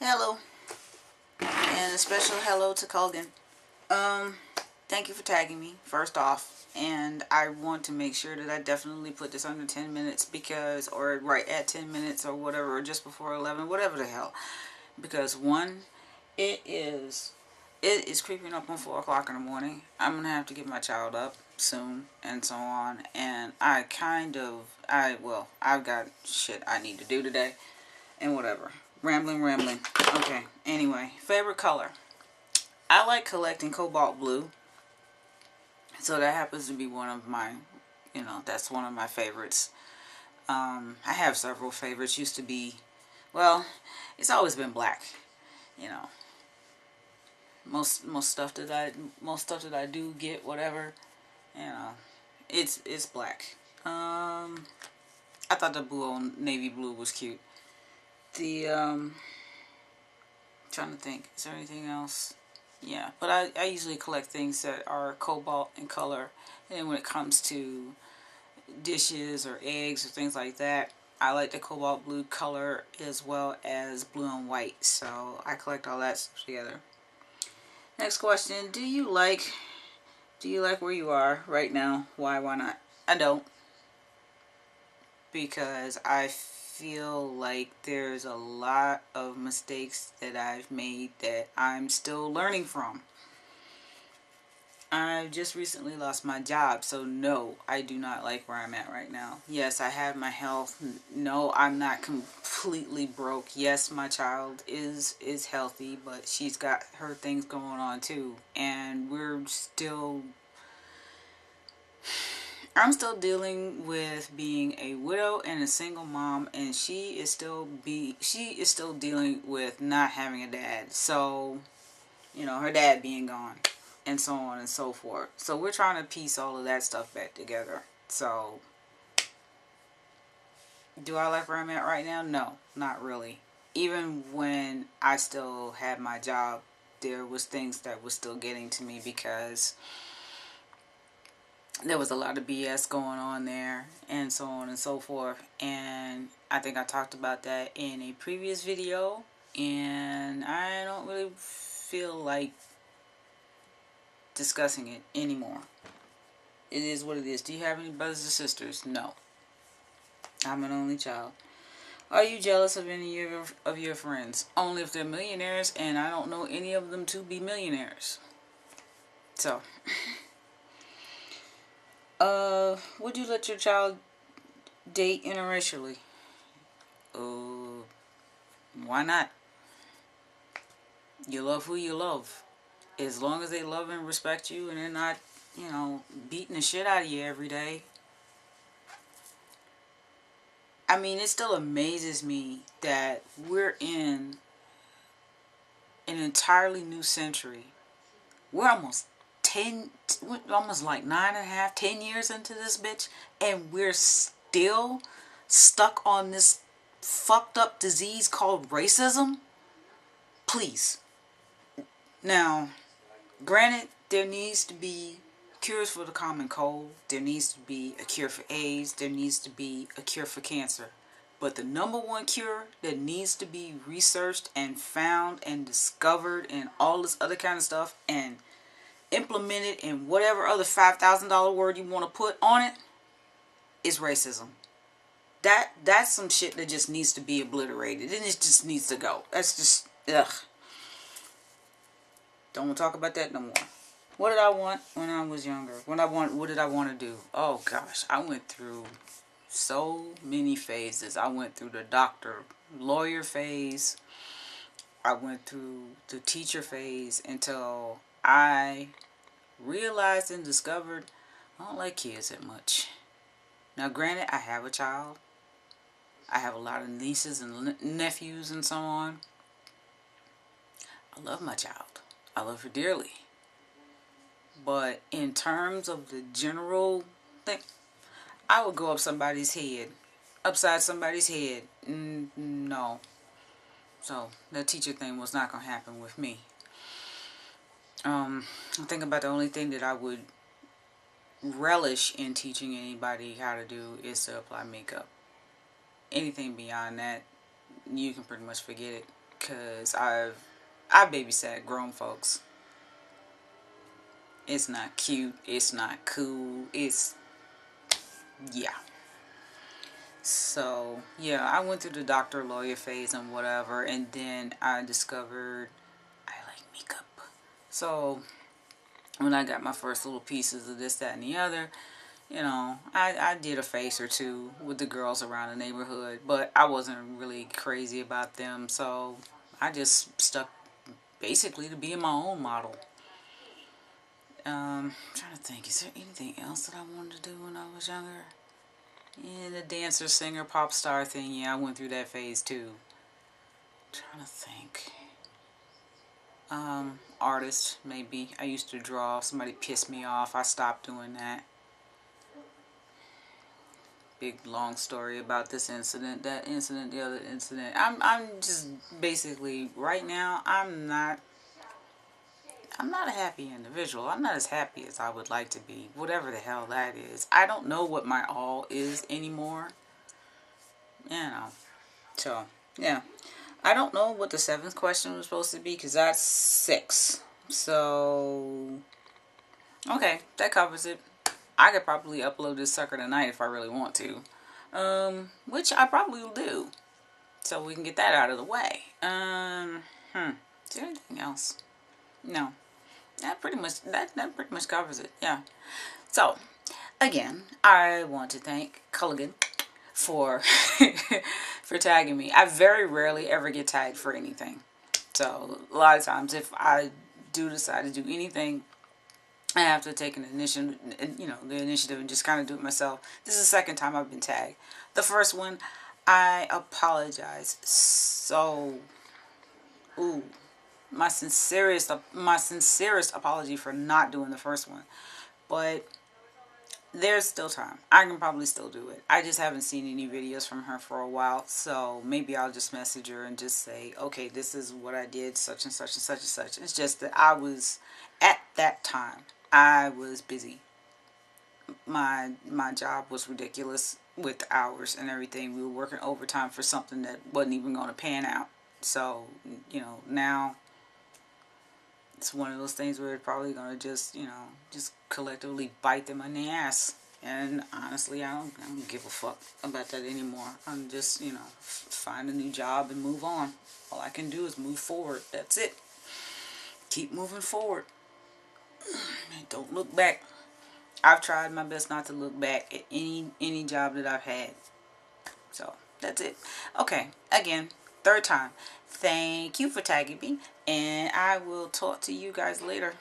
Hello, and a special hello to Colgan. Um, Thank you for tagging me, first off. And I want to make sure that I definitely put this under 10 minutes because, or right at 10 minutes or whatever, or just before 11, whatever the hell. Because one, it is, it is creeping up on 4 o'clock in the morning. I'm going to have to get my child up soon and so on. And I've got shit I need to do today and whatever. Rambling. Okay, anyway, favorite color. I like collecting cobalt blue. So that happens to be one of my, that's one of my favorites. I have several favorites. Used to be, well, it's always been black. You know, most stuff that I do get, whatever, you know, it's black. I thought the blue on navy blue was cute. The trying to think, is there anything else? Yeah, but I usually collect things that are cobalt in color. And then when it comes to dishes or eggs or things like that, I like the cobalt blue color as well as blue and white. So I collect all that stuff together. Next question, do you like where you are right now? Why not? I don't, because I feel like there's a lot of mistakes that I've made that I'm still learning from. I just recently lost my job, so no, I do not like where I'm at right now. Yes, I have my health. No, I'm not completely broke. Yes, my child is healthy, but she's got her things going on too, and I'm still dealing with being a widow and a single mom, and she is still dealing with not having a dad. So, her dad being gone and so on and so forth. So we're trying to piece all of that stuff back together. So, do I like where I'm at right now? No, not really. Even when I still had my job, there was things that was still getting to me because there was a lot of BS going on there and so on and so forth. And I think I talked about that in a previous video, and I don't really feel like discussing it anymore. It is what it is. Do you have any brothers or sisters? No. I'm an only child. Are you jealous of any of your friends? Only if they're millionaires, and I don't know any of them to be millionaires. So, would you let your child date interracially? Why not? You love who you love. As long as they love and respect you and they're not, beating the shit out of you every day. I mean, it still amazes me that we're in an entirely new century. We're almost like 9.5, 10 years into this bitch, and we're still stuck on this fucked up disease called racism. Please. Now, granted, there needs to be cures for the common cold. There needs to be a cure for AIDS. There needs to be a cure for cancer. But the number one cure that needs to be researched and found and discovered and all this other kind of stuff and implemented in whatever other $5,000 word you want to put on it is racism. That's some shit that just needs to be obliterated. And it just needs to go. That's just, ugh. Don't want to talk about that no more. What did I want when I was younger? What did I want to do? Oh gosh, I went through so many phases. I went through the doctor, lawyer phase. I went through the teacher phase until I realized and discovered I don't like kids that much. Now granted, I have a child. I have a lot of nieces and nephews and so on. I love my child. I love her dearly. But in terms of the general thing, I would go upside somebody's head. No. So that teacher thing was not going to happen with me. I think about the only thing that I would relish in teaching anybody how to do is to apply makeup. Anything beyond that, you can pretty much forget it. because I babysat grown folks. It's not cute. It's not cool. It's, yeah. So, yeah, I went through the doctor, lawyer phase and whatever, and then I discovered I like makeup. So, when I got my first little pieces of this, that, and the other, you know, I did a face or two with the girls around the neighborhood, but I wasn't really crazy about them, so I just stuck basically to being my own model. Trying to think, is there anything else that I wanted to do when I was younger? Yeah, the dancer, singer, pop star thing, yeah, I went through that phase too. Trying to think. Artist, maybe. I used to draw. Somebody pissed me off. I stopped doing that. Big long story about this incident, that incident, the other incident. I'm just basically right now I'm not a happy individual. I'm not as happy as I would like to be. Whatever the hell that is. I don't know what my all is anymore. You know. So, yeah. I don't know what the seventh question was supposed to be because that's 6. So, okay, that covers it. I could probably upload this sucker tonight if I really want to. Which I probably will do. So we can get that out of the way. Is there anything else? No. That pretty much covers it. Yeah. So, again, I want to thank Culligan for for tagging me. I very rarely ever get tagged for anything. So, a lot of times if I do decide to do anything, I have to take the initiative and just kind of do it myself. This is the second time I've been tagged. The first one, I apologize. So, ooh, my sincerest apology for not doing the first one. But there's still time. I can probably still do it. I just haven't seen any videos from her for a while, so maybe I'll just message her and just say, okay, this is what I did, such and such and such and such. It's just that at that time, I was busy. My job was ridiculous with the hours and everything. We were working overtime for something that wasn't even going to pan out. So, now it's one of those things where it's probably going to just collectively bite them in the ass. And honestly, I don't give a fuck about that anymore. I'm just, find a new job and move on. All I can do is move forward. That's it. Keep moving forward. Don't look back. I've tried my best not to look back at any job that I've had. So, that's it. Okay, again, third time. Thank you for tagging me. And I will talk to you guys later.